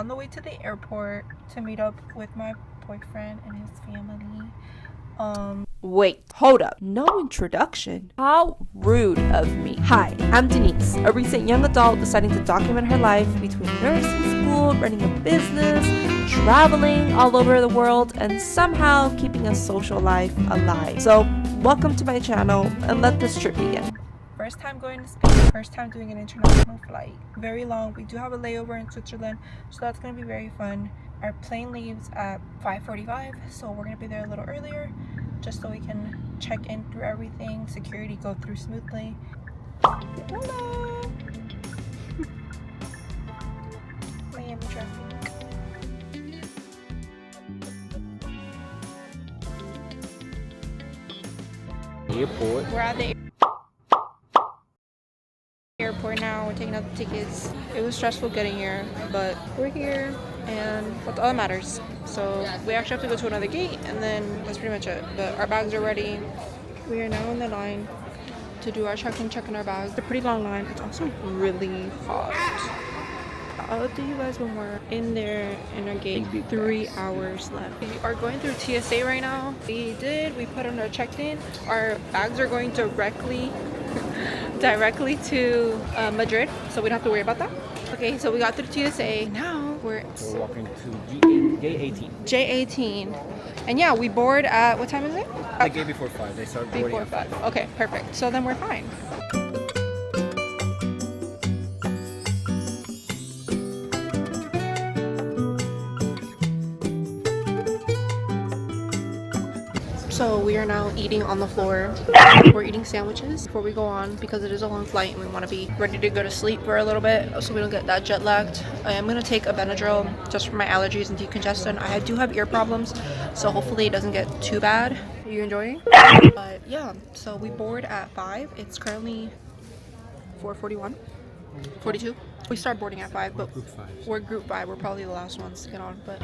on the way to the airport to meet up with my boyfriend and his family. Wait, hold up. No introduction. How rude of me. Hi, I'm Denise, a recent young adult deciding to document her life between nursing school, running a business, traveling all over the world, and somehow keeping a social life alive. So, welcome to my channel, and let this trip begin. First time going to Spain, first time doing an international flight. Very long. We do have a layover in Switzerland, so that's going to be very fun. Our plane leaves at 5:45, so we're going to be there a little earlier, just so we can check in through everything, security go through smoothly. Hello! Miami traffic. Airport. We're at the airport now. We're taking out the tickets. It was stressful getting here, but we're here, and that's all that matters. So we actually have to go to another gate, and then that's pretty much it. But our bags are ready. We are now in the line to do our check-in, check in our bags. It's a pretty long line. It's also really hot. I'll update you guys when we're in there in our gate. 3 hours left. We are going through TSA right now. We put on our check-in. Our bags are going directly to Madrid, so we don't have to worry about that. Okay, so we got through TSA. Now we're walking to J18. J18. And yeah, we board at, what time is it? The gate before 5. They start boarding Before at 5. Okay, perfect. So then we're fine. So we are now eating on the floor. We're eating sandwiches before we go on because it is a long flight and we want to be ready to go to sleep for a little bit so we don't get that jet lagged. I am going to take a Benadryl just for my allergies and decongestant. I do have ear problems, so hopefully it doesn't get too bad. Are you enjoying? But yeah, so we board at 5. It's currently 4:41, 42. We start boarding at 5, but we're group 5. We're probably the last ones to get on, but...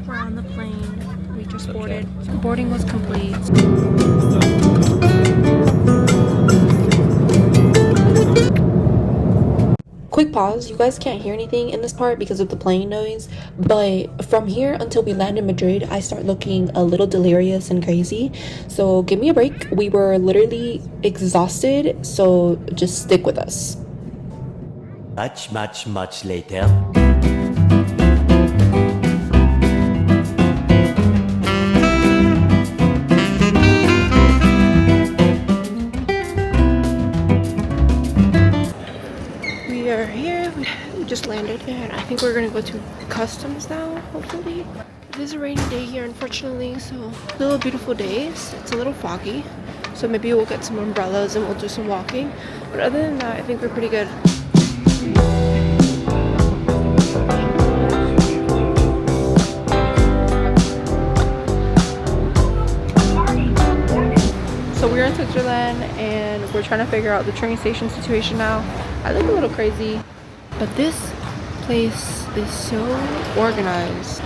We're on the plane. We just boarded. Boarding was complete. Quick pause, you guys can't hear anything in this part because of the plane noise, but from here until we land in Madrid, I start looking a little delirious and crazy, so give me a break. We were literally exhausted, so just stick with us. Much later. We are here. We just landed, and I think we're gonna go to customs now, hopefully. It is a rainy day here, unfortunately, so still a beautiful day. It's a little foggy, so maybe we'll get some umbrellas and we'll do some walking. But other than that, I think we're pretty good. So we're in Switzerland, and we're trying to figure out the train station situation now. I look a little crazy, but this place is so organized.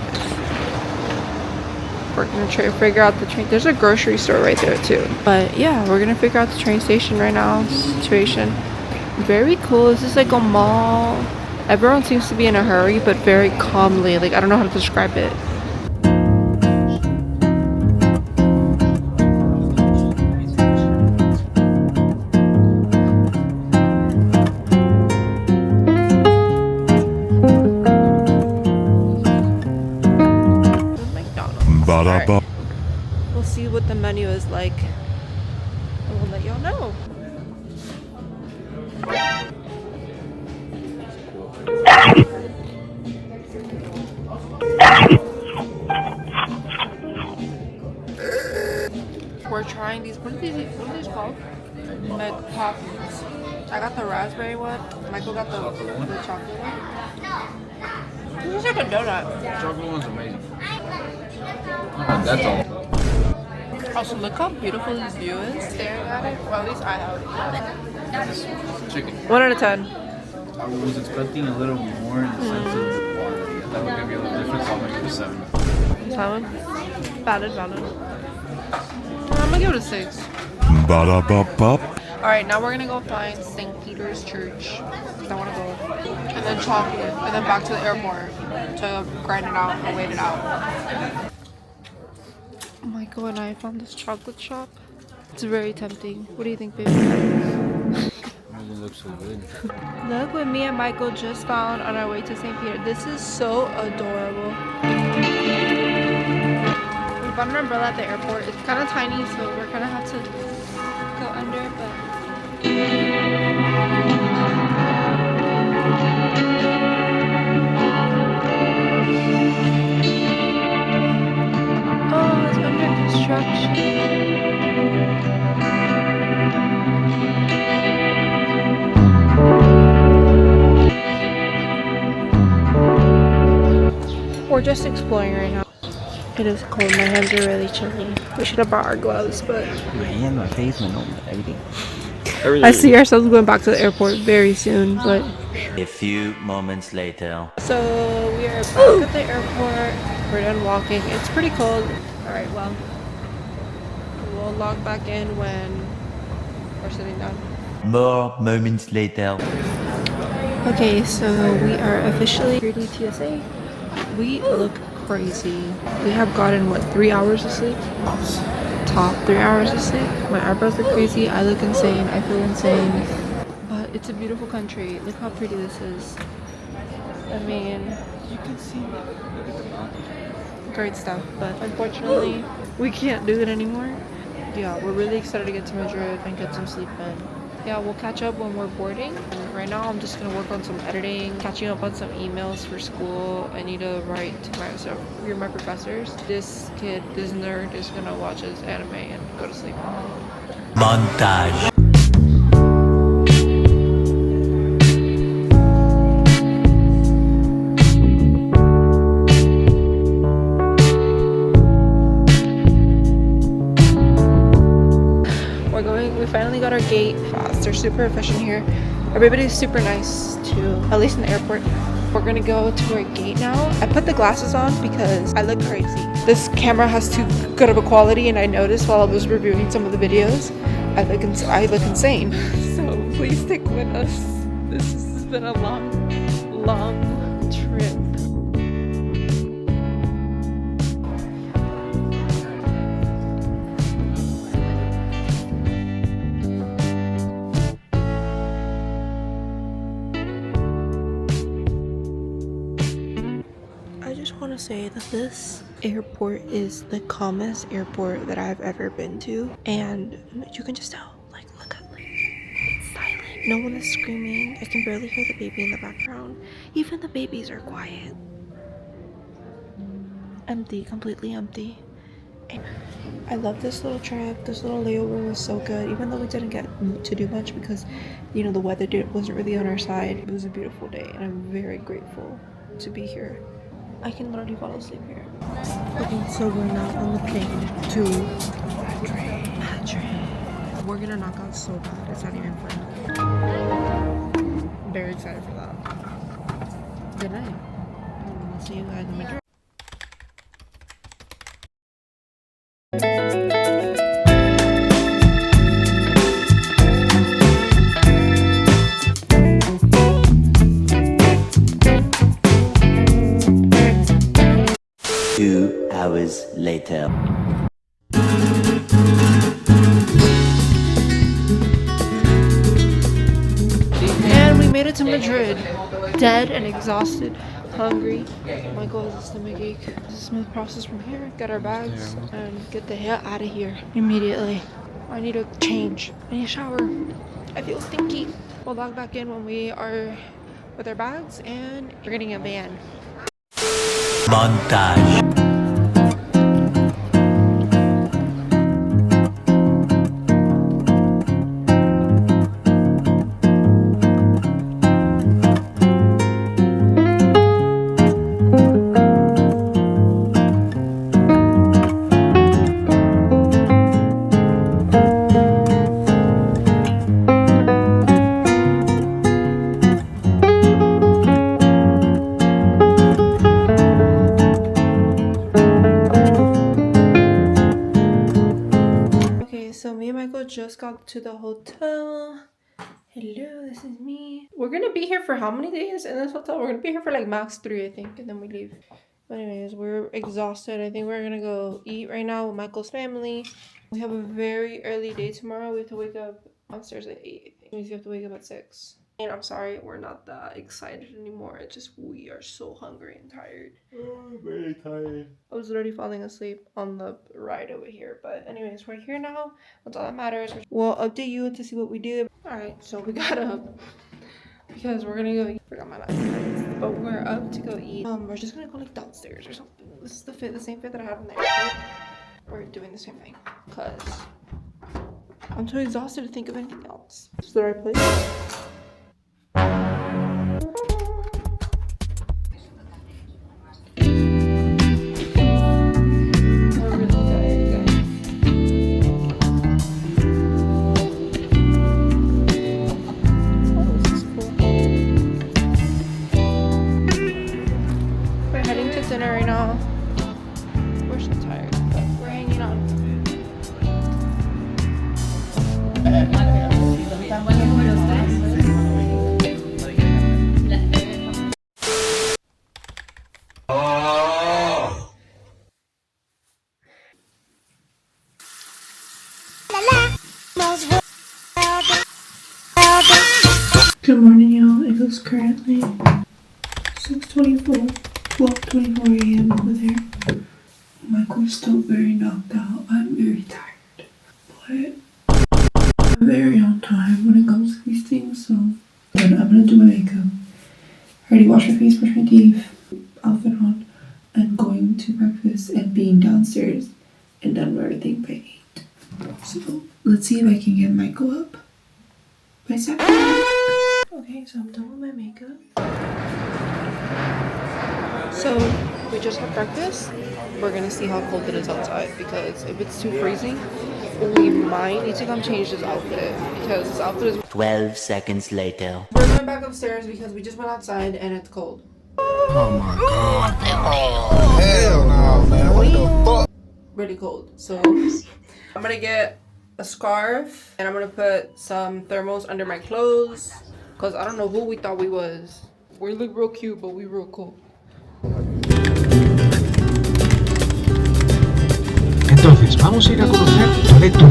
We're gonna try to figure out the train. There's a grocery store right there too. But yeah, we're gonna figure out the train station right now. Situation. Very cool. This is like a mall. Everyone seems to be in a hurry, but very calmly. Like, I don't know how to describe it. Right. We'll see what the menu is like, and we'll let y'all know. We're trying these. What are these called? Like pops. I got the raspberry one. Michael got the chocolate one. This is like a donut. The chocolate one's amazing. Oh, that's all. Also, look how beautiful this view is. Staring at it. Well, at least I have. This chicken. 1 out of 10. I was expecting a little more in the sense of the quality. that would be a little different, so I'll make it a 7. 7? Valid. I'm gonna give it a 6. Ba-da-ba-ba. Alright, now we're gonna go find St. Peter's Church. Because I wanna go. And then chocolate. And then back to the airport to grind it out and wait it out. Oh my god, I found this chocolate shop. It's very tempting. What do you think, baby? It looks so good. Look what me and Michael just found on our way to St. Peter. This is so adorable. We bought an umbrella at the airport. It's kind of tiny, so we're gonna have to go under, but... Oh, it's under construction. We're just exploring right now. It is cold. My hands are really chilly. We should have brought our gloves, but My hand, my face, my nose, everything. I see ourselves going back to the airport very soon. But A few moments later. so we are back at the airport. We're done walking. It's pretty cold. All right, well, we'll log back in when we're sitting down. More moments later. Okay, so we are officially here to TSA. We look crazy. We have gotten, what, 3 hours of sleep? Top 3 hours of sleep. My eyebrows look crazy. I look insane. I feel insane. But it's a beautiful country. Look how pretty this is. I mean, you can see great stuff. But unfortunately, we can't do it anymore. Yeah, we're really excited to get to Madrid and get some sleep in. Yeah, we'll catch up when we're boarding. And right now, I'm just gonna work on some editing, catching up on some emails for school. I need to write to my professors. This kid, this nerd, is gonna watch his anime and go to sleep. Montage. We finally got our gate fast. They're super efficient here. Everybody's super nice too, at least in the airport. We're gonna go to our gate now. I put the glasses on because I look crazy. This camera has too good of a quality, and I noticed while I was reviewing some of the videos, I look insane. So please stick with us. This has been a long trip. I just want to say that this airport is the calmest airport that I've ever been to, and you can just tell, like, look at, like, it's silent. No one is screaming. I can barely hear the baby in the background. Even the babies are quiet. Empty, completely empty. And I love this little trip. This little layover was so good, even though we didn't get to do much because, you know, the weather wasn't really on our side. It was a beautiful day, and I'm very grateful to be here. I can literally fall asleep here. Okay, so we're now on the plane to Madrid. We're gonna knock out so bad, it's not even funny. I'm very excited for that. Good night. I'll see you guys in Madrid. Hours later. And we made it to Madrid. Dead and exhausted, hungry. Michael has a stomach ache. It's a smooth process from here. Get our bags and get the hell out of here immediately. I need a change. I need a shower. I feel stinky. We'll log back in when we are with our bags, and we're getting a van. Montage. to the hotel. Hello, this is me. We're gonna be here for how many days in this hotel? We're gonna be here for like max 3, I think, and then we leave. But anyways, we're exhausted. I think we're gonna go eat right now with Michael's family. We have a very early day tomorrow. We have to wake up downstairs at 8. I think we have to wake up at 6. And I'm sorry, we're not that excited anymore. It's just we are so hungry and tired. Oh, very tired. I was literally falling asleep on the ride over here. But anyways, we're here now. That's all that matters. We'll update you to see what we do. Alright, so we got up because we're gonna go eat. Forgot my last place. But we're up to go eat. We're just gonna go like downstairs or something. This is the same fit that I had in there. We're doing the same thing. Cause I'm too exhausted to think of anything else. Is this the right place? Dinner right now. We're so tired, but we're hanging out. Good morning, y'all. It is currently 6:24. 12:24 a.m. over there. Michael's still very knocked out. I'm very tired. But I'm very on time when it comes to these things, so I'm gonna do my makeup. I already washed my face, brushed my teeth, outfit on, and going to breakfast and being downstairs and done with everything by 8. So let's see if I can get Michael up by 7. Okay, so I'm done with my makeup. So we just had breakfast. We're gonna see how cold it is outside, because if it's too freezing, we might need to come change this outfit, because this outfit is 12 seconds later. We're going back upstairs because we just went outside and it's cold. Oh my god. Oh, hell no, man. What the fuck? Really cold. So I'm gonna get a scarf and I'm gonna put some thermals under my clothes, because I don't know who we thought we was. We look real cute, but we real cool. Entonces, vamos a ir a conocer Toledo.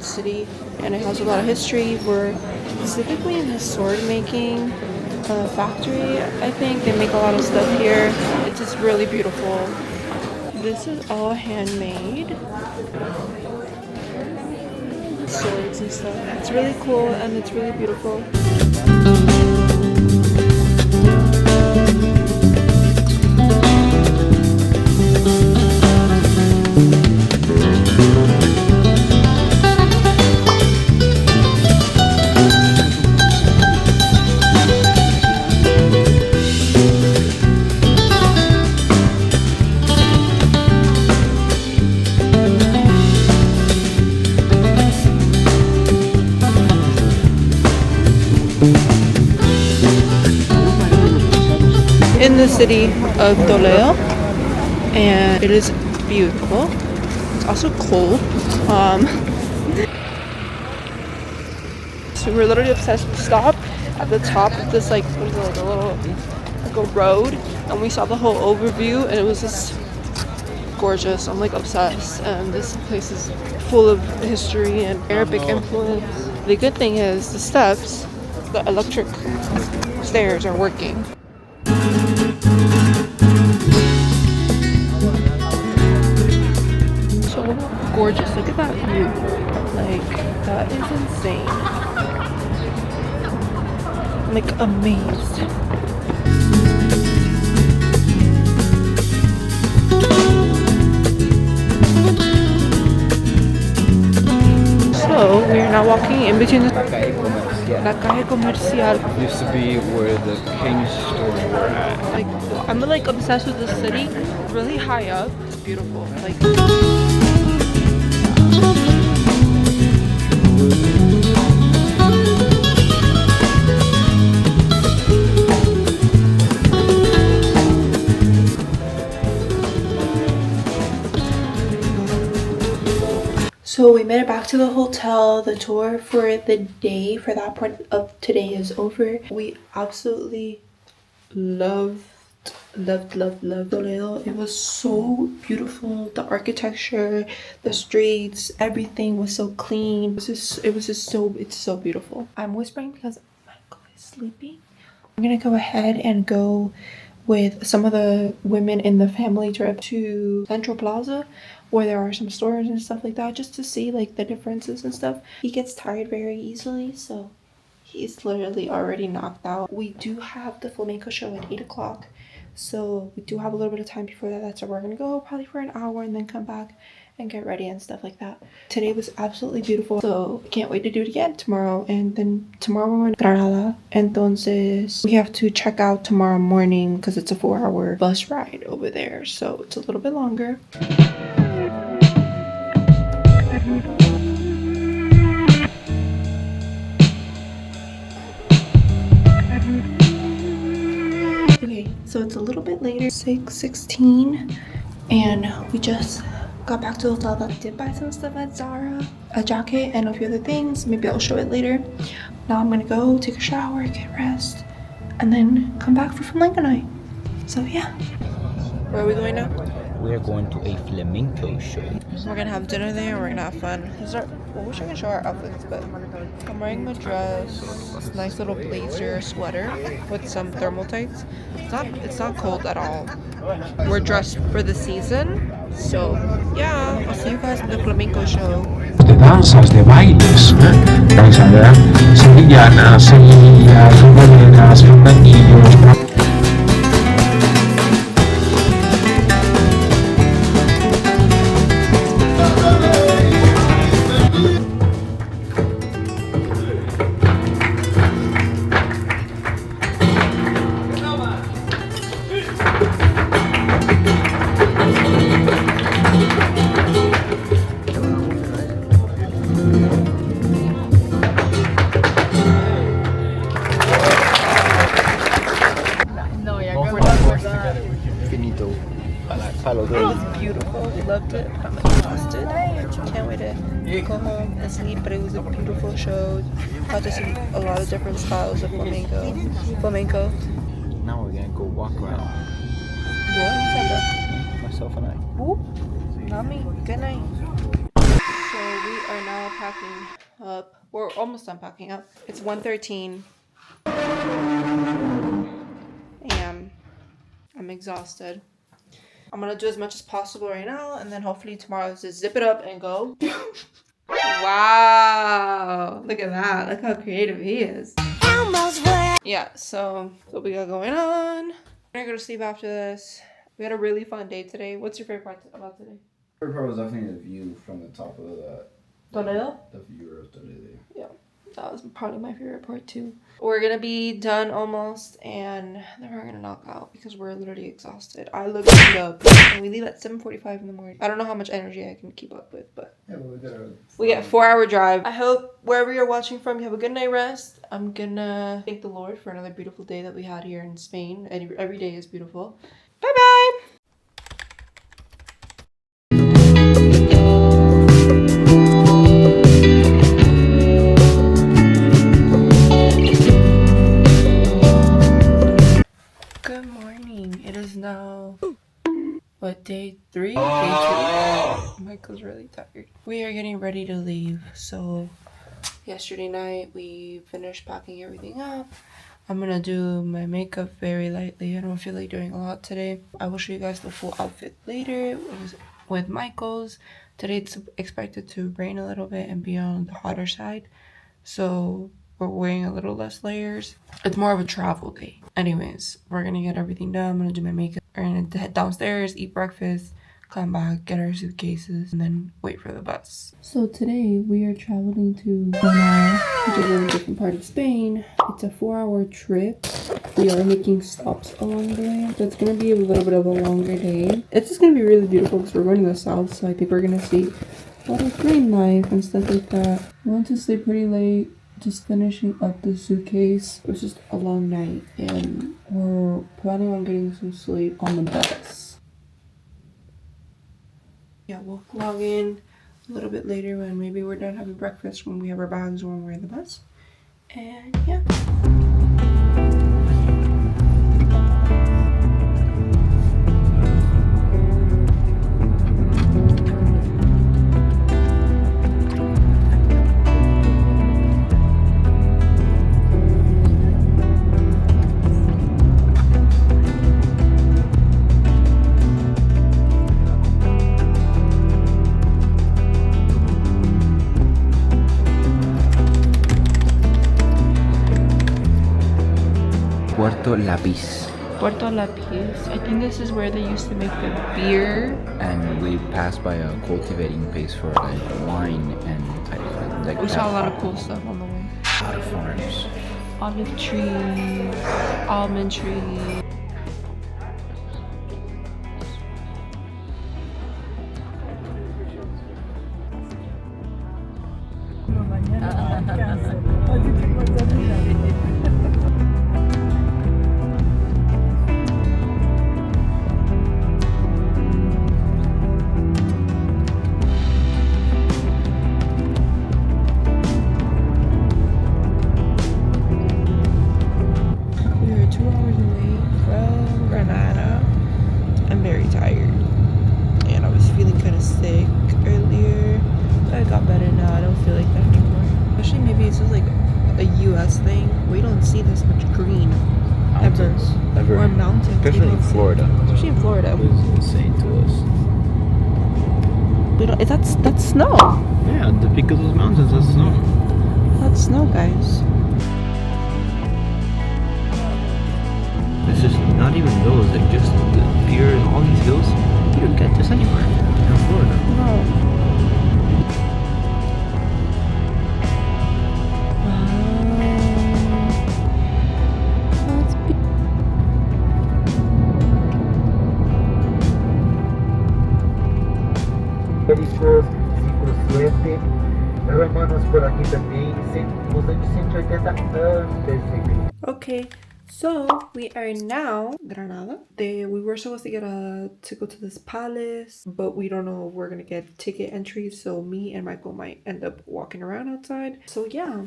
City, and it has a lot of history. We're specifically in the sword making factory. I think they make a lot of stuff here. It's just really beautiful. This is all handmade swords and stuff. It's really cool and it's really beautiful. In the city of Toledo, and it is beautiful. It's also cold. So we're literally obsessed. We stopped at the top of this like what is it, like a little like a road, and we saw the whole overview, and it was just gorgeous. I'm like obsessed, and this place is full of history and Arabic influence. The good thing is the steps, the electric stairs are working. that view. Like, that is insane. I'm like amazed. So we are now walking in between the La Calle Comercial. Used to be where the King's stores were at. Like, I'm like obsessed with the city. Really high up. It's beautiful. Like. So we made it back to the hotel. The tour for the day, for that part of today, is over. We absolutely loved Toledo. It was so beautiful. The architecture, the streets, everything was so clean. It's so beautiful. I'm whispering because Michael is sleeping. I'm gonna go ahead and go with some of the women in the family trip to Central Plaza, where there are some stores and stuff like that, just to see like the differences and stuff. He gets tired very easily, so he's literally already knocked out. We do have the flamenco show at 8 o'clock, so we do have a little bit of time before that. That's where we're gonna go, probably for an hour, and then come back and get ready and stuff like that. Today was absolutely beautiful, so I can't wait to do it again tomorrow. And then tomorrow we're in Granada, entonces we have to check out tomorrow morning because it's a 4-hour bus ride over there, so it's a little bit longer. Okay, so it's a little bit later, 6:16, and we just got back to the hotel. I did buy some stuff at Zara, a jacket and a few other things. Maybe I'll show it later. Now I'm gonna go take a shower, get rest, and then come back for flamenco night. So yeah. Where are we going now? We're going to a flamenco show. We're gonna have dinner there and we're gonna have fun. I wish I could show our outfits, but I'm wearing my dress, this nice little blazer sweater with some thermal tights. It's not cold at all. We're dressed for the season, so yeah, I'll see you guys in the flamenco show. De danzas, de bailes, danza de sevillanas, sevillas, rumberas, flamanillos. Finito. Palo It was beautiful. Loved it. I'm exhausted. Can't wait to go home and sleep. But it was a beautiful show. Got to see a lot of different styles of flamenco. Now we're gonna go walk around. What? Myself and I. Who? Not me. Good night. So we are now packing up. We're almost done packing up. It's 1:13. And I'm exhausted. I'm gonna do as much as possible right now, and then hopefully tomorrow just zip it up and go. Wow, look at that. Look how creative he is. Yeah, so what we got going on. We're gonna go to sleep after this. We had a really fun day today. What's your favorite part about today? The favorite part was definitely the view from the top of Toledo? the view of Toledo. Yeah, that was probably my favorite part too. We're gonna be done almost, and then we're gonna knock out because we're literally exhausted. I look up, and we leave at 7:45 in the morning. I don't know how much energy I can keep up with, but Yeah, we get a 4-hour drive. I hope wherever you're watching from, you have a good night rest. I'm gonna thank the Lord for another beautiful day that we had here in Spain. Every day is beautiful. Bye bye. Now, what, day 3? Day 2. Michael's really tired. We are getting ready to leave. So yesterday night we finished packing everything up. I'm gonna do my makeup very lightly. I don't feel like doing a lot today. I will show you guys the full outfit later. It was with Michael's. Today it's expected to rain a little bit and be on the hotter side. So we're wearing a little less layers. It's more of a travel day. Anyways, we're gonna get everything done. I'm gonna do my makeup. We're gonna head downstairs, eat breakfast, come back, get our suitcases, and then wait for the bus. So today we are traveling to Granada, which is a really different part of Spain. It's a 4-hour trip. We are making stops along the way, so it's gonna be a little bit of a longer day. It's just gonna be really beautiful because we're going to the south, so I think we're gonna see a lot of green life and stuff like that. We went to sleep pretty late, just finishing up the suitcase. It was just a long night, and we're planning on getting some sleep on the bus. Yeah, we'll log in a little bit later when maybe we're done having breakfast, when we have our bags, or when we're in the bus. And yeah. Puerto Lapis. Puerto Lapis. I think this is where they used to make the beer. And we passed by a cultivating place for like wine and like We saw a lot of cool stuff on the way. a lot of farms. Olive trees, almond trees. We are 2 hours away from Granada. I'm very tired, and I was feeling kind of sick earlier. I got better now. I don't feel like that anymore. Especially maybe it's just like a US thing. We don't see this much green Mountains. ever. Or mountains. we Especially in don't see- Florida. Especially in Florida. It was insane to us. We don't. That's snow. Yeah, the peak of those mountains, that's snow. That's snow, guys. It's just not even those, like just the beer and all these hills. You don't get this anywhere in Florida. No. That's be- Delicioso, 5 Romanos por aqui também, 180 anos. Okay, so we are now Granada. We were supposed to get to go to this palace, but we don't know if we're gonna get ticket entries. So me and Michael might end up walking around outside. So yeah,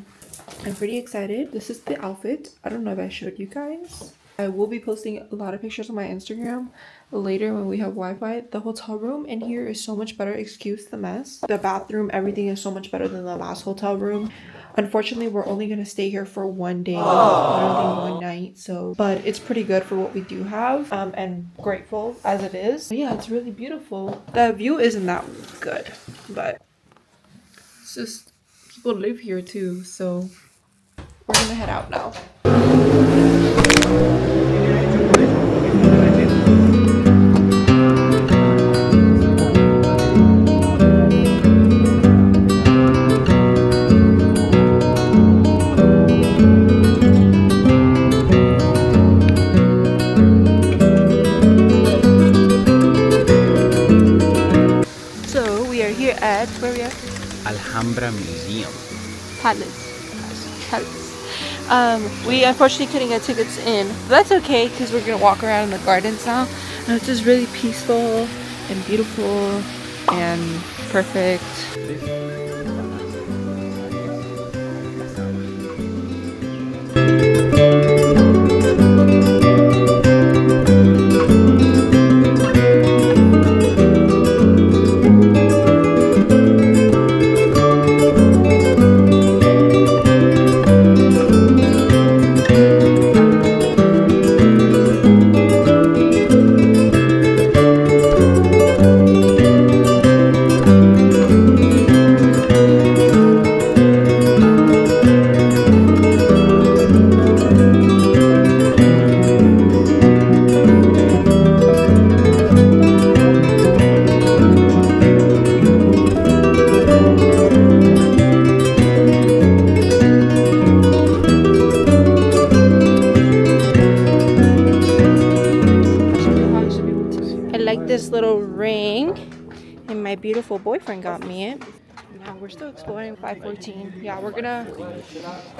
I'm pretty excited. This is the outfit. I don't know if I showed you guys. I will be posting a lot of pictures on my Instagram later when we have Wi-Fi. The hotel room in here is so much better. Excuse the mess. The bathroom, everything is so much better than the last hotel room. Unfortunately, we're only gonna stay here for one day, literally one night. So, but it's pretty good for what we do have, and grateful as it is. But yeah, it's really beautiful. The view isn't that good, but it's just people live here too. So we're gonna head out now. So we are here at where we are? Alhambra Museum. Palace. We unfortunately couldn't get tickets in. But that's okay because we're gonna walk around in the gardens now. And it's just really peaceful and beautiful and perfect. ring, and my beautiful boyfriend got me it. Now we're still exploring 514. Yeah, we're gonna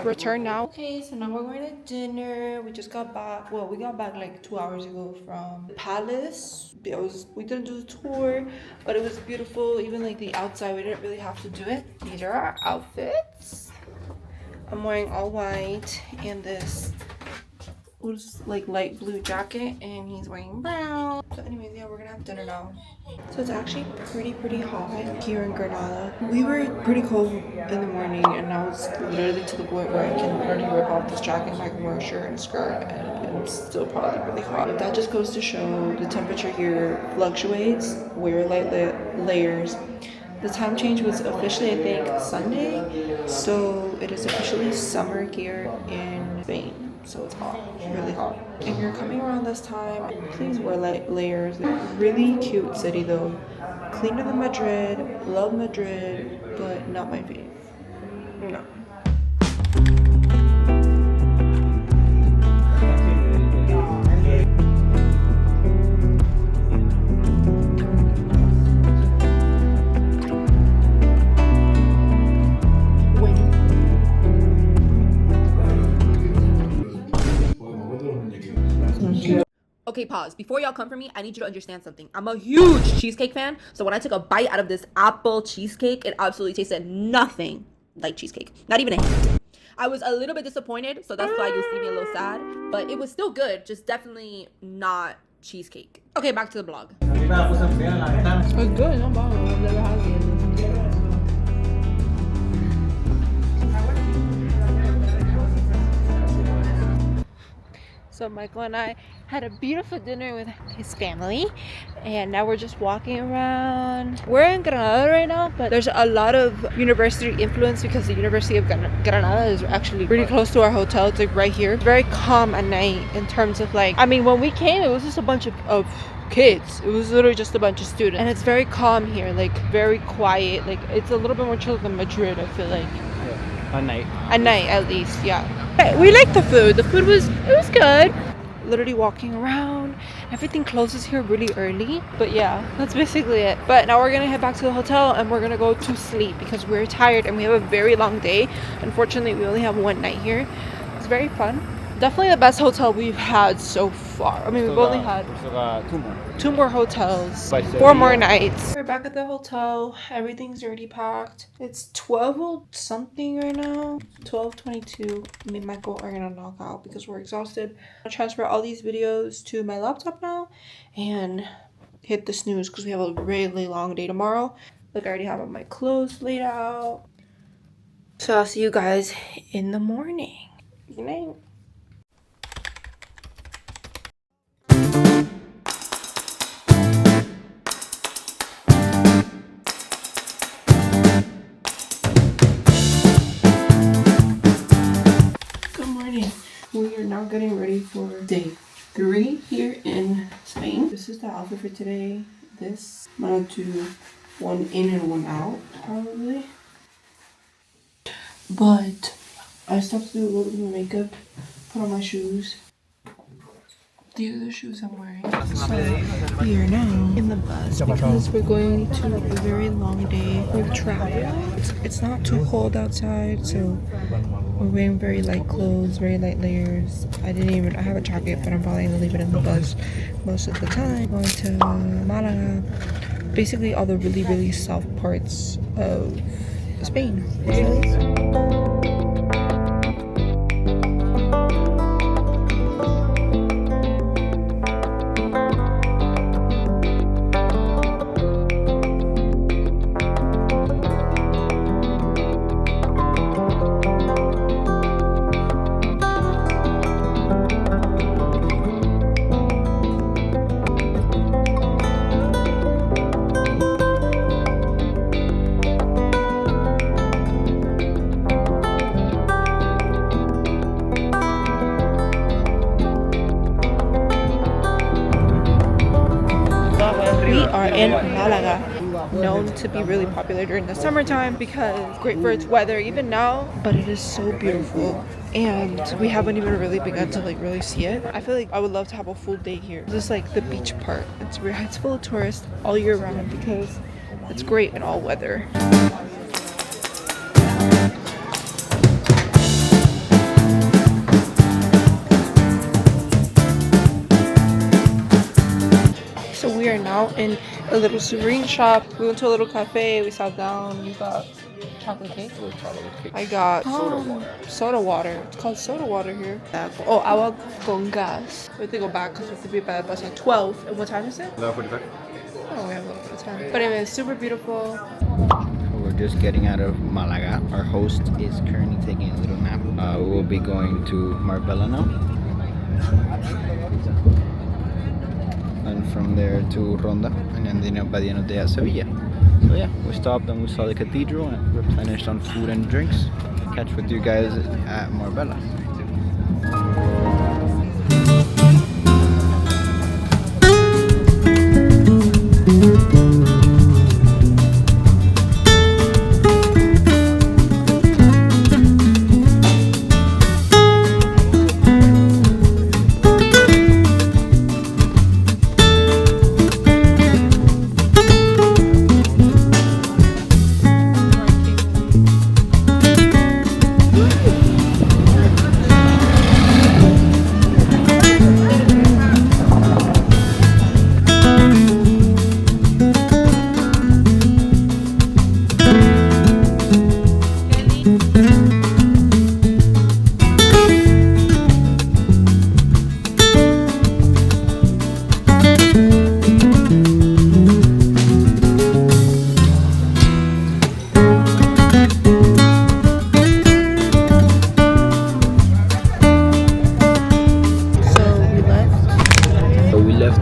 return now. Okay, so now we're going to dinner. We just got back. Well, we got back like 2 hours ago from the palace. We didn't do the tour, but it was beautiful. Even like the outside, we didn't really have to do it. These are our outfits. I'm wearing all white and this was like light blue jacket, and he's wearing brown. So anyways, yeah, we're gonna have dinner now. So it's actually pretty hot here in Granada. We were pretty cold in the morning, and now it's literally to the point where I can already rip off this jacket, I can wear a shirt and skirt, and it's still probably really hot. That just goes to show the temperature here fluctuates. Wear light layers. The time change was officially, I think, Sunday, so it is officially summer here in Spain. So it's hot, really hot. If you're coming around this time, please wear light layers. Really cute city though. Cleaner than Madrid, love Madrid, but not my fave. No. Okay, pause. Before y'all come for me, I need you to understand something. I'm a huge cheesecake fan, so when I took a bite out of this apple cheesecake, it absolutely tasted nothing like cheesecake. Not even a hint. I was a little bit disappointed, so that's why you see me a little sad, but it was still good, just definitely not cheesecake. Okay, back to the vlog. It's good, no problem. I've never had it. So Michael and I had a beautiful dinner with his family, and now we're just walking around. We're in Granada right now, but there's a lot of university influence because the University of Granada is actually pretty close to our hotel. It's like right here. It's very calm at night in terms of like, I mean, when we came, it was just a bunch of kids. It was literally just a bunch of students, and it's very calm here, like very quiet. Like it's a little bit more chill than Madrid, I feel like. At night. At night, at least, yeah. We like the food. The food was good. Literally walking around. Everything closes here really early. But yeah, that's basically it. But now we're gonna head back to the hotel and we're gonna go to sleep because we're tired and we have a very long day. Unfortunately, we only have one night here. It's very fun. Definitely the best hotel we've had so far. I mean, we've only had two more hotels, 4 more nights. We're back at the hotel. Everything's already packed. It's 12 something right now. 12:22. Me and Michael are gonna knock out because we're exhausted. I'll transfer all these videos to my laptop now and hit the snooze because we have a really long day tomorrow. Like I already have all my clothes laid out. So I'll see you guys in the morning. Good night. We are now getting ready for day 3 here in Spain. This is the outfit for today. This, I'm gonna do one in and one out, probably. But I stopped to do a little bit of makeup, put on my shoes. These are the shoes I'm wearing. So we are now in the bus because we're going to a very long day of travel. It's not too cold outside, so we're wearing very light clothes, very light layers. I have a jacket, but I'm probably gonna leave it in the bus most of the time. Going to Malaga, basically all the really soft parts of Spain. We are in Malaga. known to be really popular during the summertime because great for its weather even now, but it is so beautiful. And we haven't even really begun to like really see it. I feel like I would love to have a full day here. This is like the beach part. It's full of tourists all year round because it's great in all weather. So we are now in a little souvenir shop. We went to a little cafe. We sat down. You got chocolate cake. I got soda water. It's called soda water here. Oh, agua con gas. We have to go back because we have to be by the bus at 12. And what time is it? 11:45. Oh, we have a little bit of time. But anyway, it's super beautiful. We're just getting out of Malaga. Our host is currently taking a little nap. We will be going to Marbella now. And from there to Ronda. And ending up by the end of the day at Sevilla. So yeah, we stopped and we saw the cathedral and replenished on food and drinks. Catch with you guys at Marbella.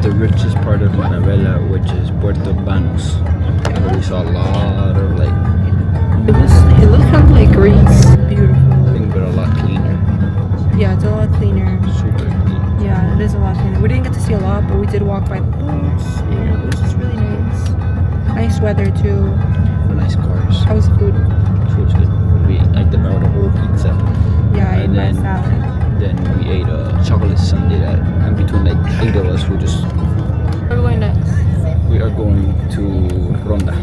The richest part of Marbella, which is Puerto Banús, where we saw a lot of like It looked kind of like Greece. Beautiful. things, but a lot cleaner. Yeah, it's a lot cleaner. Super clean. Yeah, it is a lot cleaner. We didn't get to see a lot, but we did walk by the boats. And it was just really nice. Nice weather too. Nice cars. How was the food? Food's good. We like devoured a whole pizza. Yeah, I ate And my then- salad. Then we ate a chocolate sundae that, and between like 8 of us, Where are we going next? we are going to Ronda.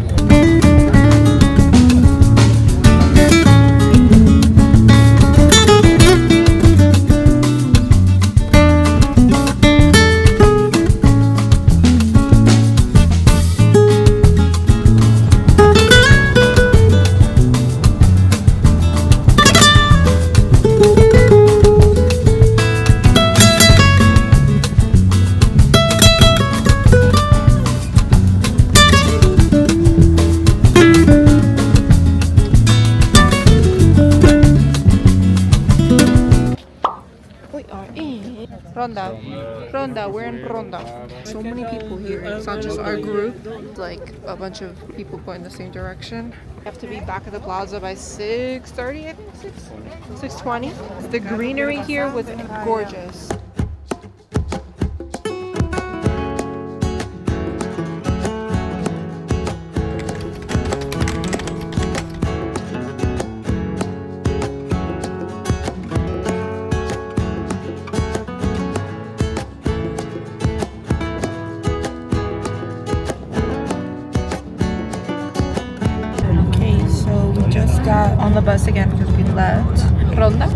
Ronda, we're in Ronda. So many people here. It's not just our group. It's like a bunch of people going the same direction. We have to be back at the plaza by 6:30, I think. 6:20. The greenery here was gorgeous. Got on the bus again because we left Ronda.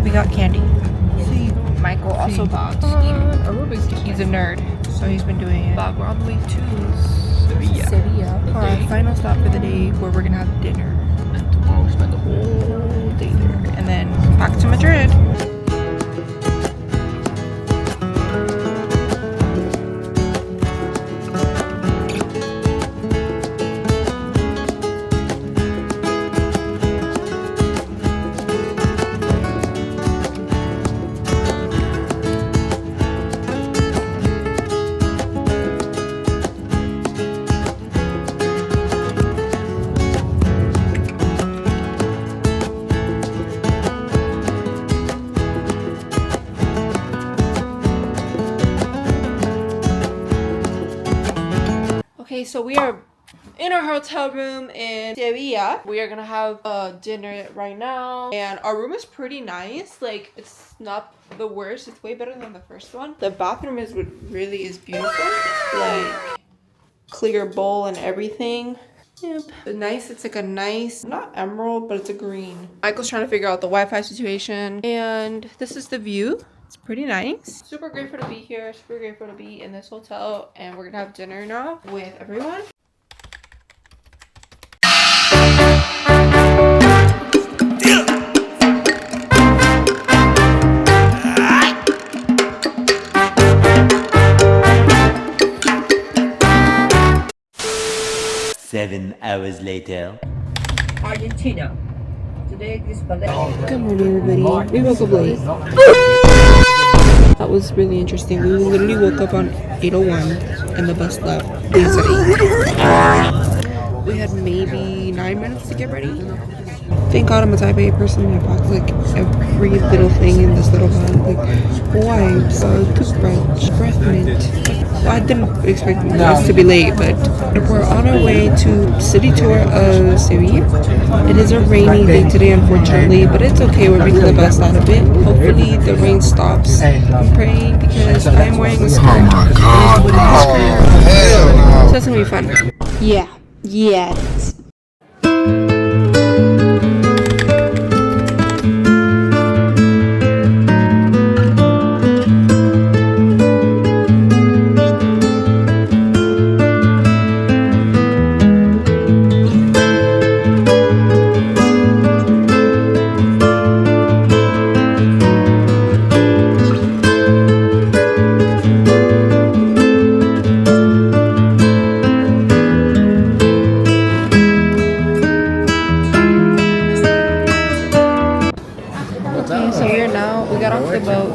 We got candy. Michael also bought. He's a nerd, so he's been doing it. But we're on the way to Sevilla for our final stop for the day, where we're gonna have dinner. And tomorrow we spend the whole day there. And then back to Madrid. Okay, so we are In our hotel room in Sevilla. We are gonna have dinner right now, and our room is pretty nice. Like, it's not the worst. It's way better than the first one. The bathroom is what really is beautiful. Like, clear bowl and everything. Yep. Nice. It's like a nice, not emerald, but it's a green. Michael's trying to figure out the Wi-Fi situation, and this is the view. It's pretty nice. Super grateful to be here. Super grateful to be in this hotel, and we're gonna have dinner now with everyone. 7 hours later. Argentina. Today is Good morning, everybody. We woke up late. That was really interesting. We literally woke up on 8:01 and the bus left. We had maybe 9 minutes to get ready. Thank God I'm a type A person. I bought like every little thing in this little bag. Like wipes, toothbrush, breath mint. Well, I didn't expect us to be late, but we're on our way to city tour of Sevilla. It is a rainy day today, unfortunately, but it's okay. We're making the best out of it. Hopefully the rain stops. I'm praying because I'm wearing a skirt. Oh my God! So it's gonna be fun. Yeah. Yeah.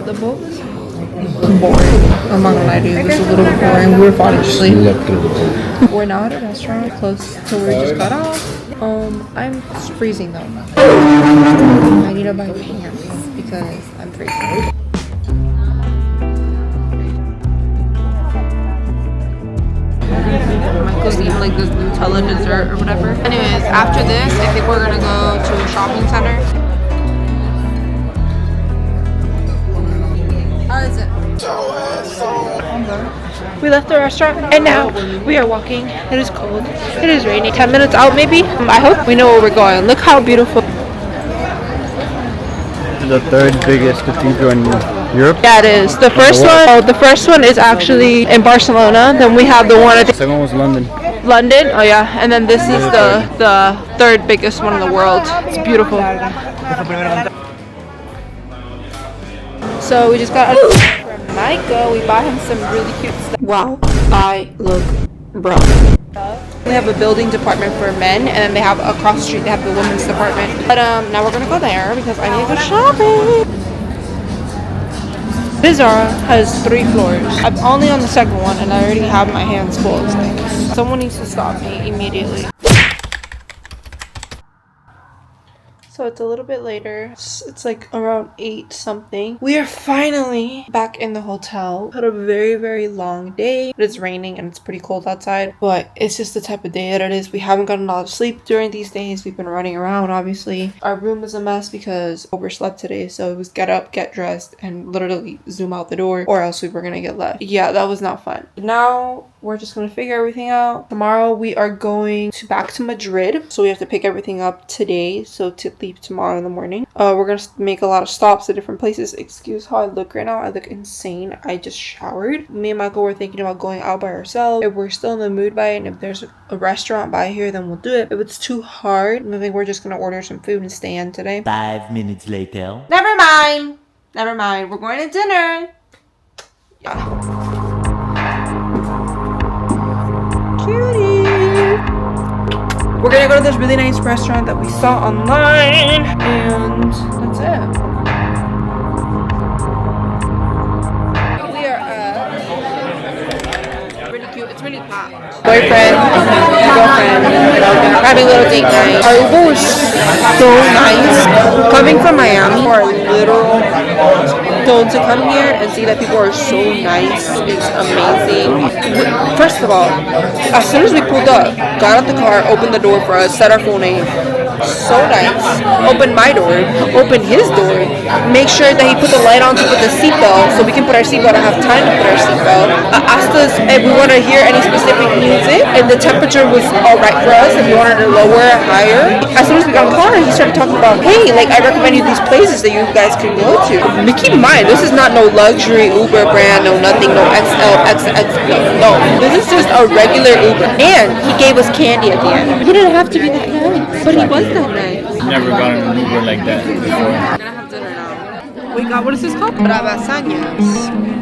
The boat was boring. I'm not gonna lie to you, it was a little bit boring. We were falling asleep. We're now at a restaurant close to where we just got off. I'm freezing though. I need to buy pants because I'm freezing. Michael's eating like this Nutella dessert or whatever. Anyways, after this, I think we're gonna go to a shopping center. How is it? We left the restaurant and now we are walking. It is cold. It is rainy. 10 minutes out maybe. I hope we know where we're going. Look how beautiful. The third biggest cathedral in Europe? Yeah, it is. The first one is actually in Barcelona. Then we have the one at the second one was London. London? Oh yeah. And then this is the third biggest one in the world. It's beautiful. So we just got a from Michael. We bought him some really cute stuff. Wow, I look broke. They have a building department for men, and then they have across the street they have the women's department. But now we're gonna go there because I need to go shopping. This Zara has 3 floors. I'm only on the second one, and I already have my hands full of things. Someone needs to stop me immediately. So it's a little bit later. It's like around 8 something. We are finally back in the hotel. Had a very, very long day. But it's raining and it's pretty cold outside. But it's just the type of day that it is. We haven't gotten a lot of sleep during these days. We've been running around, obviously. Our room is a mess because overslept today. So it was get up, get dressed, and literally zoom out the door. Or else we were gonna get left. Yeah, that was not fun. Now we're just gonna figure everything out. Tomorrow we are going back to Madrid. So we have to pick everything up today. So to leave tomorrow in the morning. We're gonna make a lot of stops at different places. Excuse how I look right now. I look insane. I just showered. Me and Michael were thinking about going out by ourselves. If we're still in the mood by it, and if there's a restaurant by here, then we'll do it. If it's too hard, I think we're just gonna order some food and stay in today. 5 minutes later. Never mind. Never mind. We're going to dinner. Yeah. Cutie. We're gonna go to this really nice restaurant that we saw online, and that's it. We are really cute. It's really hot. Boyfriend, girlfriend, having a little date night. Our Uber was so nice. Coming from Miami for a literal So to come here and see that people are so nice is amazing. First of all, as soon as we pulled up, got out the car, opened the door for us, said our full name. So nice. Opened my door, opened his door, make sure that he put the light on to put the seatbelt so we can put our seatbelt and have time to put our seatbelt. Asked us if we want to hear any specific music, and the temperature was alright for us, if we wanted to lower or higher. As soon as we got in the car, he started talking about, hey, like I recommend you these places that you guys can go to. But keep in mind, this is not no luxury Uber brand, no nothing, no XL, XX, no. This is just a regular Uber. And he gave us candy at the end. He didn't have to be that nice, but he was that nice. Never gotten an Uber like that before. We're gonna have dinner now. We got, what is this called? Bravasañas.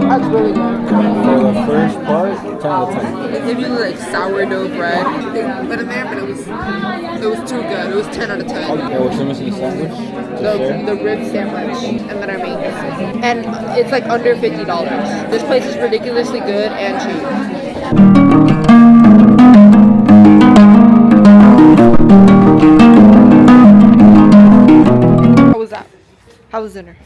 That's really good. For the first part, 10 out of 10. They give you like sourdough bread. They put in there, but it was too good. It was 10 out of 10. Okay, what's the missing sandwich? The rib sandwich and then our main course. And it's like under $50. This place is ridiculously good and cheap. How was that? How was dinner?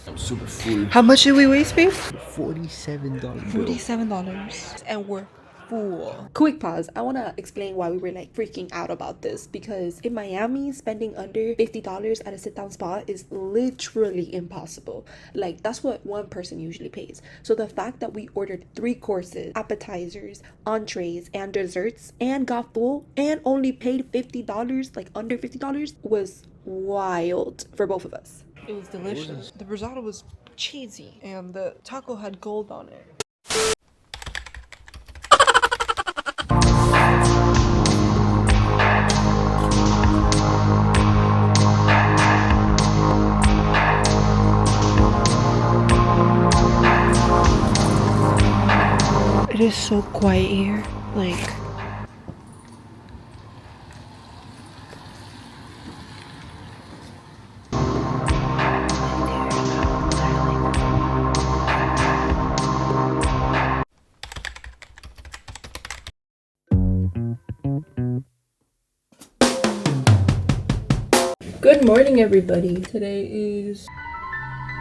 I'm super full. How much did we waste, babe? $47. $47. And we're full. Quick pause. I want to explain why we were like freaking out about this, because in Miami, spending under $50 at a sit-down spot is literally impossible. Like, that's what one person usually pays. So the fact that we ordered 3 courses, appetizers, entrees, and desserts, and got full, and only paid $50, like under $50, was wild for both of us. It was delicious. The risotto was cheesy, and the taco had gold on it. It is so quiet here, like. Good morning, everybody. Today is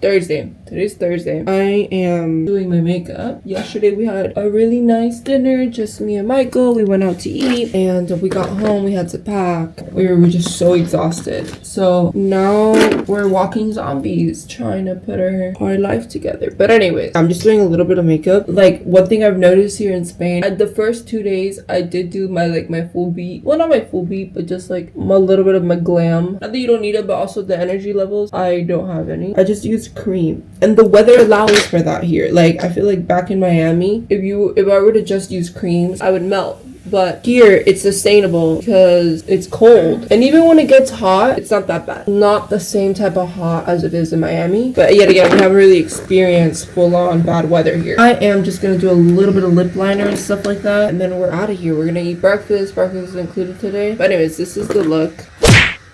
Thursday. Today's Thursday. I am doing my makeup. Yesterday we had a really nice dinner, just me and Michael. We went out to eat, and we got home, we had to pack. We were just so exhausted. So now we're walking zombies, trying to put our life together. But anyways, I'm just doing a little bit of makeup. Like, one thing I've noticed here in Spain, at the first 2 days I did do my full beat. Well, not my full beat, but just like a little bit of my glam. Not that you don't need it, but also the energy levels, I don't have any. I just use cream, and the weather allows for that here. Like, I feel like back in Miami, if I were to just use creams, I would melt. But here it's sustainable because it's cold, and even when it gets hot, it's not that bad. Not the same type of hot as it is in Miami, but yet again, we haven't really experienced full-on bad weather here. I am just gonna do a little bit of lip liner and stuff like that, and then we're out of here. We're gonna eat breakfast. Breakfast is included today. But anyways, this is the look.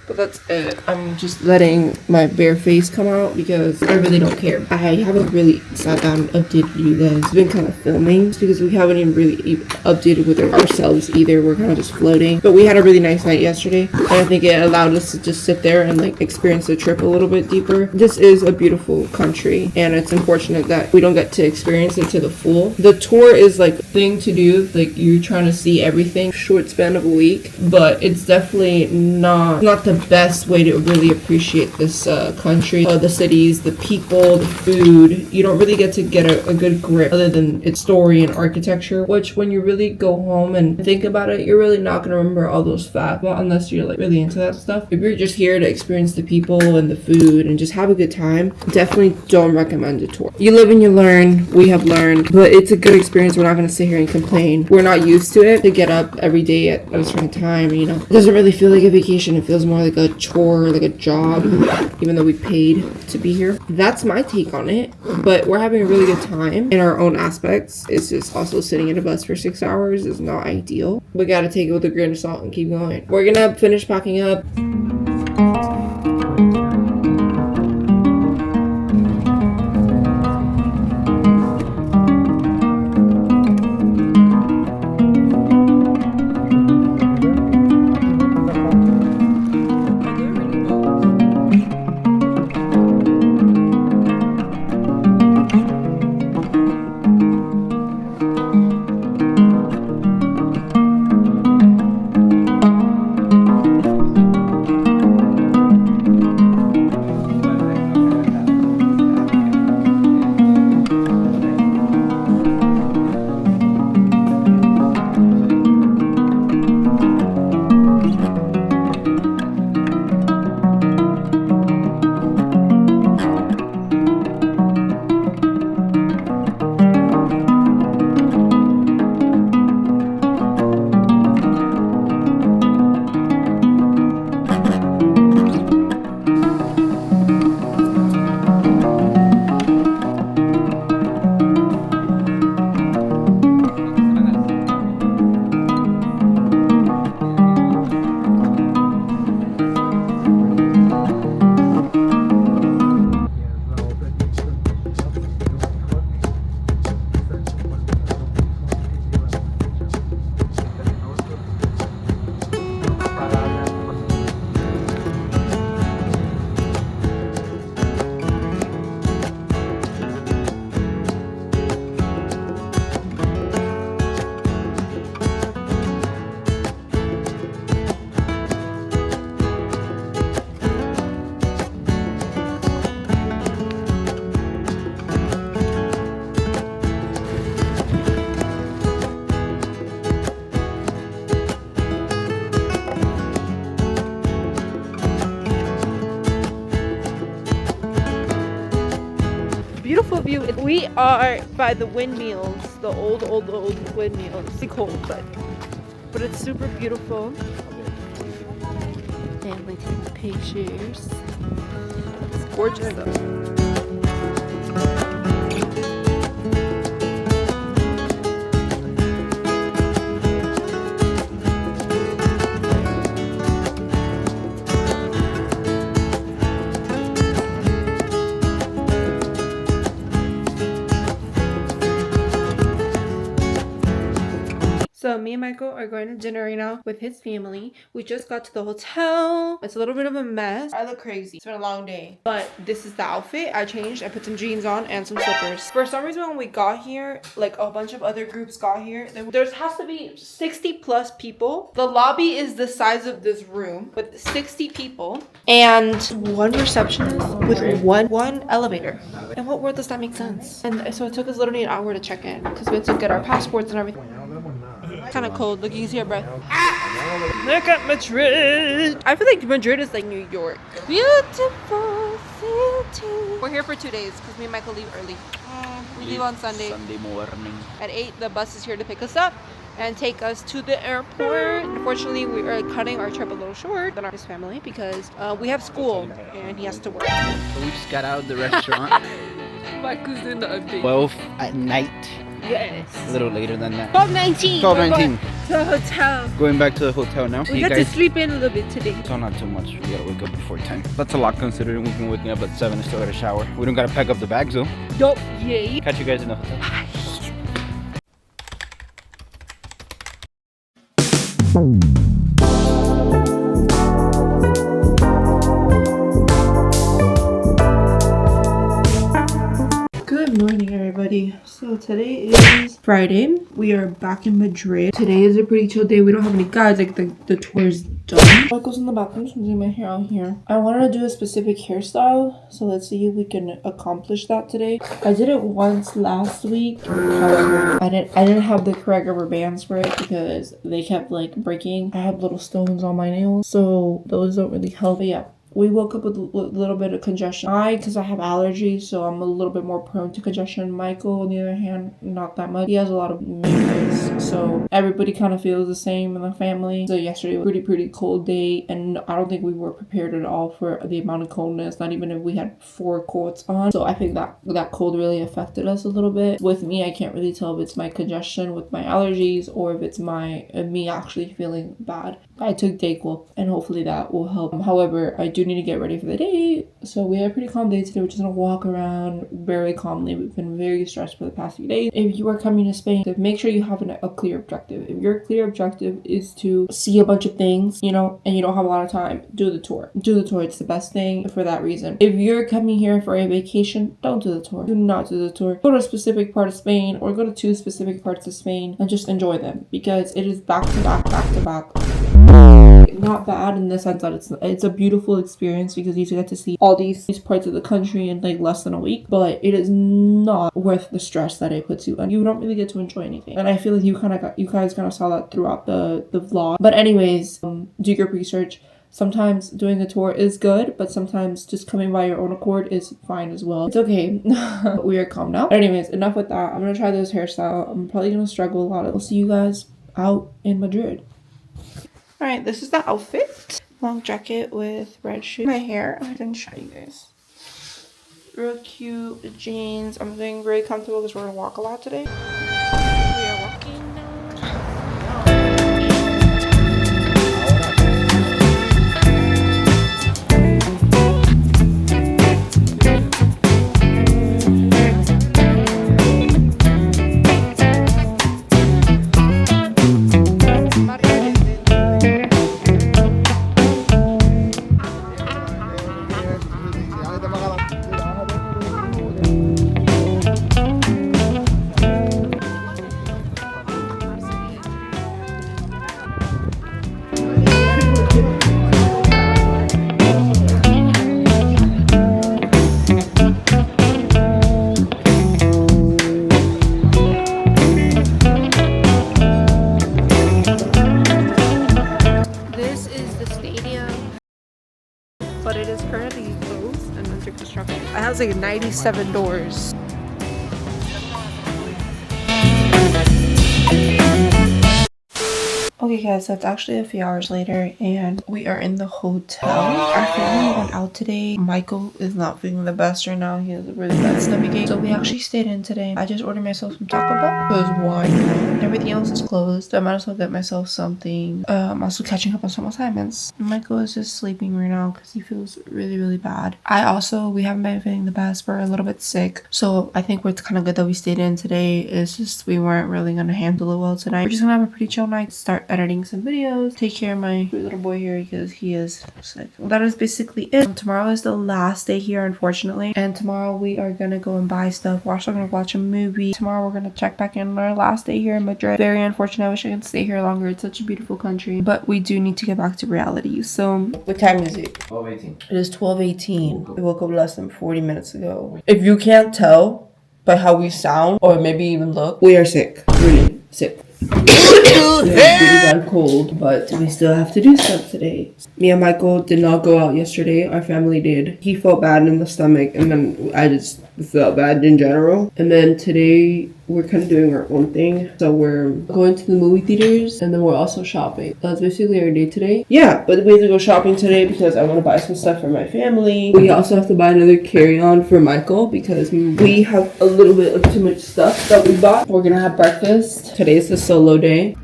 But that's it. I'm just letting my bare face come out because I really don't care. I haven't really sat down and updated you guys. It's been kind of filming because we haven't even really updated with ourselves either. We're kind of just floating. But we had a really nice night yesterday, and I think it allowed us to just sit there and like experience the trip a little bit deeper. This is a beautiful country, and it's unfortunate that we don't get to experience it to the full. The tour is like a thing to do. Like, you're trying to see everything short span of a week, but it's definitely not the best way to really appreciate this country. The cities, the people, the food. You don't really get to get a good grip other than its story and architecture, which when you really go home and think about it, you're really not going to remember all those facts, well, unless you're like really into that stuff. If you're just here to experience the people and the food and just have a good time, definitely don't recommend a tour. You live and you learn. We have learned, but it's a good experience. We're not going to sit here and complain. We're not used to it, to get up every day at a certain time, you know. It doesn't really feel like a vacation. It feels more like a chore, like a job, even though we paid to be here. That's my take on it, but we're having a really good time in our own aspects. It's just also sitting in a bus for 6 hours is not ideal. We gotta take it with a grain of salt and keep going. We're gonna finish packing up. We are by the windmills, the old windmills. It's cold, but it's super beautiful. Family taking pictures. It's gorgeous though. So me and Michael are going to dinner right now with his family. We just got to the hotel. It's a little bit of a mess. I look crazy. It's been a long day. But this is the outfit. I changed. I put some jeans on and some slippers. For some reason when we got here, like a bunch of other groups got here, there has to be 60 plus people. The lobby is the size of this room with 60 people and one receptionist with one elevator. In what world does that make sense? And so it took us literally an hour to check in because we had to get our passports and everything. Kind of cold. Look, you can see our breath. Look at Madrid. I feel like Madrid is like New York. Beautiful city. We're here for 2 days because me and Michael leave early. We leave on Sunday. Sunday morning. At 8, the bus is here to pick us up and take us to the airport. Unfortunately, we are cutting our trip a little short than his family because we have school and he has to work. So we just got out of the restaurant. Michael's doing the update. 12 at night. Yes. A little later than that. 12:19. 12:19. To the hotel. Going back to the hotel now. We got to sleep in a little bit today. So not too much. We gotta wake up before 10. That's a lot considering we've been waking up at 7 and still got a shower. We don't gotta pack up the bags though. Dope. Yay. Catch you guys in the hotel. Good morning, everybody. So today is Friday. We are back in Madrid. Today is a pretty chill day. We don't have any guides. Like the tour is done. Michael's in the bathroom, so I'm doing my hair out here. I wanted to do a specific hairstyle, so let's see if we can accomplish that today. I did it once last week. However, I didn't have the correct rubber bands for it because they kept like breaking. I have little stones on my nails, so those don't really help. But yeah. We woke up with a little bit of congestion. Because I have allergies, so I'm a little bit more prone to congestion. Michael, on the other hand, not that much. He has a lot of mucus, so everybody kind of feels the same in the family. So yesterday was a pretty cold day, and I don't think we were prepared at all for the amount of coldness, not even if we had 4 coats on. So I think that cold really affected us a little bit. With me, I can't really tell if it's my congestion with my allergies or if it's me actually feeling bad. I took Dayquil, and hopefully that will help. However, I do need to get ready for the day, so we had a pretty calm day today. We're just gonna walk around very calmly. We've been very stressed for the past few days. If you are coming to Spain, make sure you have a clear objective. If your clear objective is to see a bunch of things, and you don't have a lot of time, do the tour. It's the best thing for that reason. If you're coming here for a vacation, don't do the tour. Do not do the tour. Go to a specific part of Spain or go to 2 specific parts of Spain and just enjoy them, because it is back to back. Not bad in the sense that it's a beautiful experience because you get to see all these parts of the country in like less than a week, but it is not worth the stress that it puts you, and you don't really get to enjoy anything. And I feel like you guys kind of saw that throughout the vlog. But anyways, do your research. Sometimes doing a tour is good, but sometimes just coming by your own accord is fine as well. It's okay. We are calm now. But anyways, enough with that. I'm gonna try this hairstyle. I'm probably gonna struggle a lot. We'll see you guys out in Madrid. Alright, this is the outfit. Long jacket with red shoes. My hair, I didn't show you guys. Real cute jeans. I'm feeling very comfortable because we're gonna walk a lot today. We are walking now. But it is currently closed and under construction. It has like 97 doors. Okay guys, so it's actually a few hours later and we are in the hotel. Our family went out today. Michael is not feeling the best right now. He has a really bad stomach ache. So we actually stayed in today. I just ordered myself some Taco Bell because why not? Everything else is closed. I might as well get myself something. I'm also catching up on some assignments. Michael is just sleeping right now because he feels really bad. We haven't been feeling the best. We're a little bit sick. So I think it's kind of good that we stayed in today. It's just we weren't really going to handle it well tonight. We're just going to have a pretty chill night. Start editing some videos. Take care of my sweet little boy here because he is sick. That is basically it. Tomorrow is the last day here, unfortunately. And tomorrow we are going to go and buy stuff. We're also going to watch a movie. Tomorrow we're going to check back in on our last day here in Madrid. Very unfortunate. I wish I could stay here longer. It's such a beautiful country. But we do need to get back to reality. So what time is it? 12:18. It is 12:18. We woke up less than 40 minutes ago. If you can't tell by how we sound or maybe even look, we are sick. Really sick. We have really bad cold, but we still have to do stuff today. Me and Michael did not go out yesterday. Our family did. He felt bad in the stomach, and then I just felt bad in general. And then today we're kind of doing our own thing. So we're going to the movie theaters, and then we're also shopping. That's basically our day today. Yeah, but we have to go shopping today because I want to buy some stuff for my family. We also have to buy another carry-on for Michael because we have a little bit of too much stuff that we bought. We're gonna have breakfast. Today's the solo day.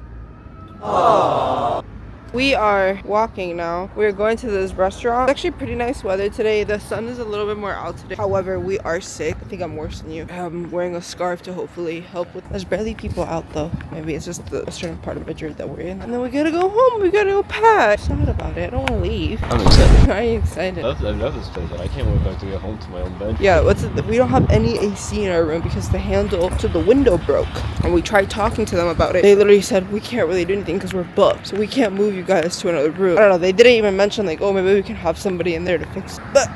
We are walking now. We're going to this restaurant. It's actually pretty nice weather today. The sun is a little bit more out today. However, we are sick. I think I'm worse than you. I'm wearing a scarf to hopefully help with. There's barely people out though. Maybe it's just the certain part of Madrid that we're in. And then we gotta go home. We gotta go pack. I'm sad about it. I don't want to leave. I'm excited. Are you excited? I love this place, and I can't wait back to get home to my own bed. Yeah, we don't have any AC in our room because the handle to the window broke. And we tried talking to them about it. They literally said, we can't really do anything because we're booked. So we can't move you guys to another room. I don't know. They didn't even mention like, oh, maybe we can have somebody in there to fix it. But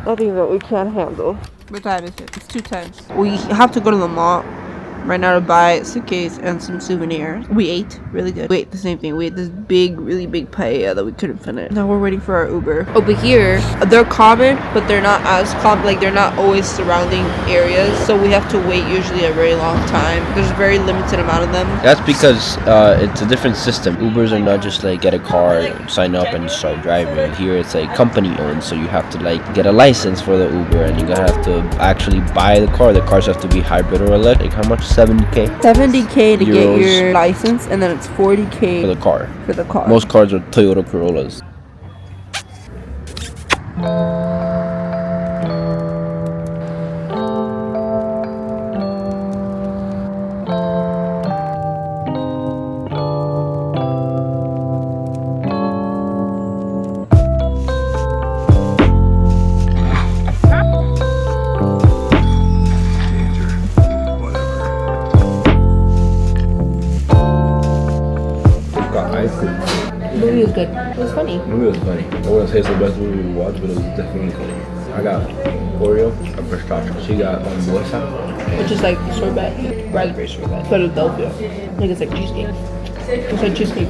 nothing that we can't handle. What time is it? It's 2:10. We have to go to the mall right now to buy a suitcase and some souvenirs. We ate really good. We ate the same thing. We ate this really big paella that we couldn't finish. Now we're waiting for our Uber. Over here, they're common, but they're not as common. Like they're not always surrounding areas, so we have to wait usually a very long time. There's a very limited amount of them. That's because it's a different system. Ubers are not just like get a car, sign up, and start driving. Here it's like company owned, so you have to like get a license for the Uber, and you have to actually buy the car. The cars have to be hybrid or electric. How much? 70K? 70K to Euros. get your license, and then it's 40K For the car. for the car. Most cars are Toyota Corollas. The movie was good. It was funny. The movie was funny. I wouldn't say it's the best movie we watched, but it was definitely funny. I got Oreo and pistachio. She got frambuesa. Which is like sorbet, raspberry sorbet, Philadelphia. I think it's like cheesecake. It's like cheesecake.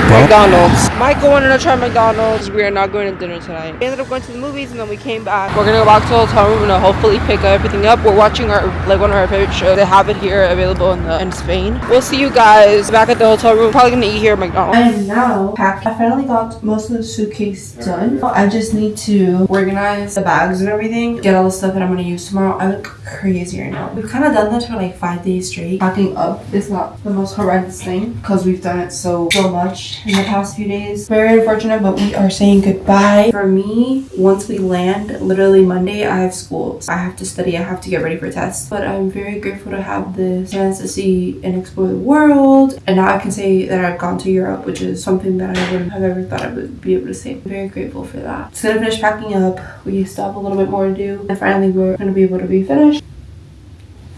McDonald's. Michael wanted to try McDonald's. We are not going to dinner tonight. We ended up going to the movies and then we came back. We're gonna go back to the hotel room and hopefully pick everything up. We're watching one of our favorite shows. They have it here available in Spain. We'll see you guys back at the hotel room. Probably gonna eat here at McDonald's. I am now packed. I finally got most of the suitcase done. I just need to organize the bags and everything. Get all the stuff that I'm gonna use tomorrow. I look crazy right now. We've kind of done this for like 5 days straight. Packing up is not the most horrendous thing because we've done it so much in the past few days. Very unfortunate, but we are saying goodbye. For me, once we land, literally Monday, I have school. So I have to study. I have to get ready for tests. But I'm very grateful to have the chance to see and explore the world. And now I can say that I've gone to Europe, which is something that I wouldn't have ever thought I would be able to say. I'm very grateful for that. It's gonna finish packing up. We still have a little bit more to do. And finally, we're gonna be able to be finished.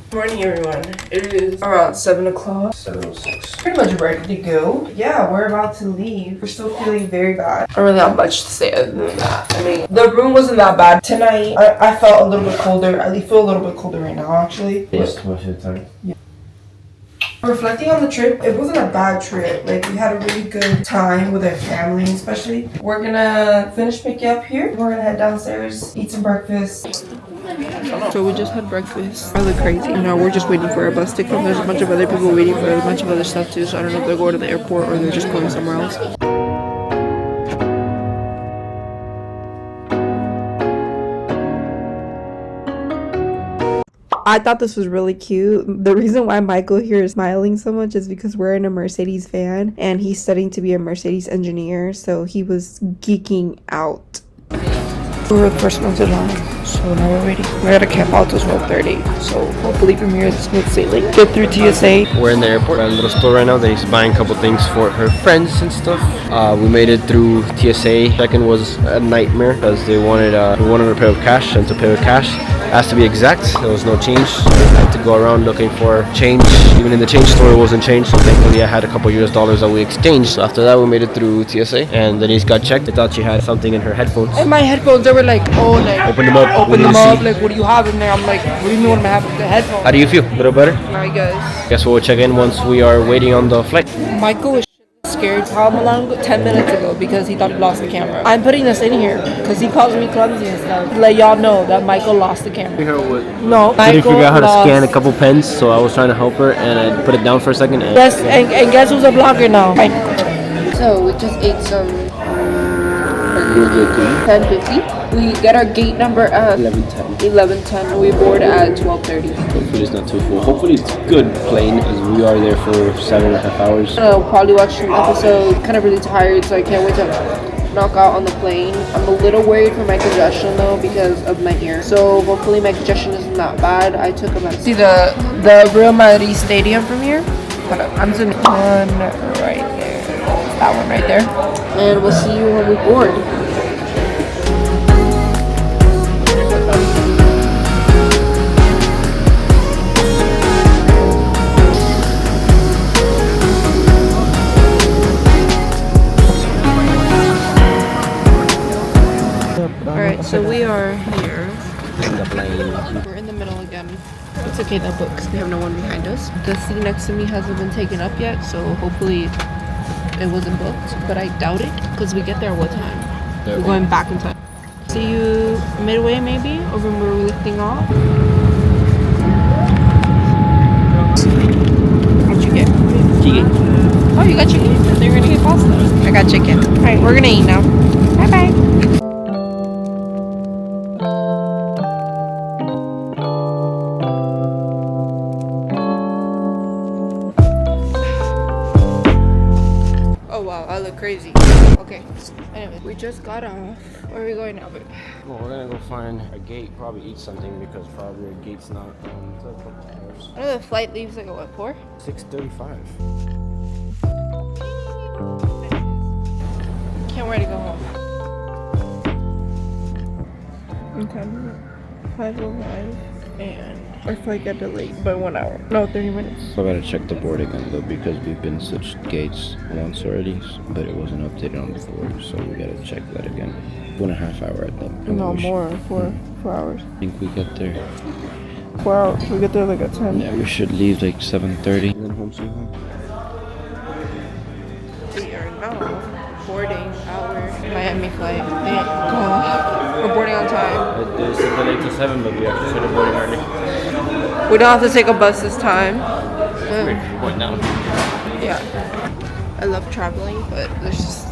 Good morning, everyone. It is around 7 o'clock. 7:06. Pretty much ready to go. Yeah, we're about to leave. We're still feeling very bad. I don't really have much to say other than that. I mean, the room wasn't that bad. Tonight, I felt a little bit colder. I feel a little bit colder right now, actually. Yes, too much of the time. Yeah. Reflecting on the trip, it wasn't a bad trip. Like, we had a really good time with our family, especially. We're gonna finish picking up here. We're gonna head downstairs, eat some breakfast. So we just had breakfast. I look crazy. Now we're just waiting for our bus to come. There's a bunch of other people waiting for a bunch of other stuff too. So I don't know if they're going to the airport or they're just going somewhere else. I thought this was really cute. The reason why Michael here is smiling so much is because we're in a Mercedes van and he's studying to be a Mercedes engineer, so he was geeking out. We were the first ones in line, so now we're waiting. We gotta camp out till 12:30, so hopefully from here it's smooth sailing. Get through TSA. We're in the airport. We're at a little store right now. Denise is buying a couple things for her friends and stuff. We made it through TSA. Check-in was a nightmare because they wanted to pay with cash, and to pay with cash has to be exact. There was no change. So I had to go around looking for change. Even in the change store, it wasn't change. So thankfully, I had a couple US dollars that we exchanged. So after that, we made it through TSA, and Denise got checked. They thought she had something in her headphones. And my headphones, they were like, oh, like Open them up. open them up. Like, what do you have in there? I'm like, what do you mean what am I having with the headphones? How do you feel? A little better? I guess. Guess we'll check in once we are waiting on the flight. Michael was scared how long 10 minutes ago because he thought he lost the camera. I'm putting this in here because he calls me clumsy and stuff. To let y'all know that Michael lost the camera. No, I didn't Michael figure out how to lost. scan a couple pens, so I was trying to help her, and I put it down for a second. And Yes, and guess who's a vlogger now? So we just ate some 10:50. We get our gate number at 11:10. We board at 12:30. hopefully it's not too full. Hopefully it's good plane, as we are there for 7.5 hours. I'll probably watch some episodes. Kind of really tired, so I can't wait to knock out on the plane. I'm a little worried for my congestion though because of my ear. So hopefully my congestion is not bad. I took a medicine. See the Real Madrid stadium from here? Hold up, I'm zooming. One right there. That one right there. And we'll see you when we board. Alright, so we are here. In the plane. We're in the middle again. It's okay though, because we have no one behind us. The seat next to me hasn't been taken up yet, so hopefully it wasn't booked, but I doubt it, because we get there at what time? We're going back in time. See you midway maybe, or when we're lifting off. What'd you get? Chicken. Oh, you got chicken? I thought you were gonna get pasta. I got chicken. Alright, we're gonna eat now. Bye bye. Oh wow, I look crazy. Okay. Anyway, we just got off. Where are we going now, babe? Well, we're gonna go find a gate, probably eat something because probably our gate's not until a couple hours. I know the flight leaves like at what, 4? 6:35. Can't wait to go home. Okay, 5:05 and our flight got delayed by 1 hour. No, 30 minutes. So I gotta check the board again though because we've been switched gates once already, but it wasn't updated on the board, so we gotta check that again. 1.5 hours, I think. No, more. 4 hours. I think we get there. 4 hours. We get there like at 10. Yeah, we should leave like 7:30. And then home sweet home. We are now boarding our Miami flight. Thank God. We're boarding on time. They said delayed to 7, but we actually should have boarded early. We don't have to take a bus this time. We're going down. Yeah. I love traveling, but there's just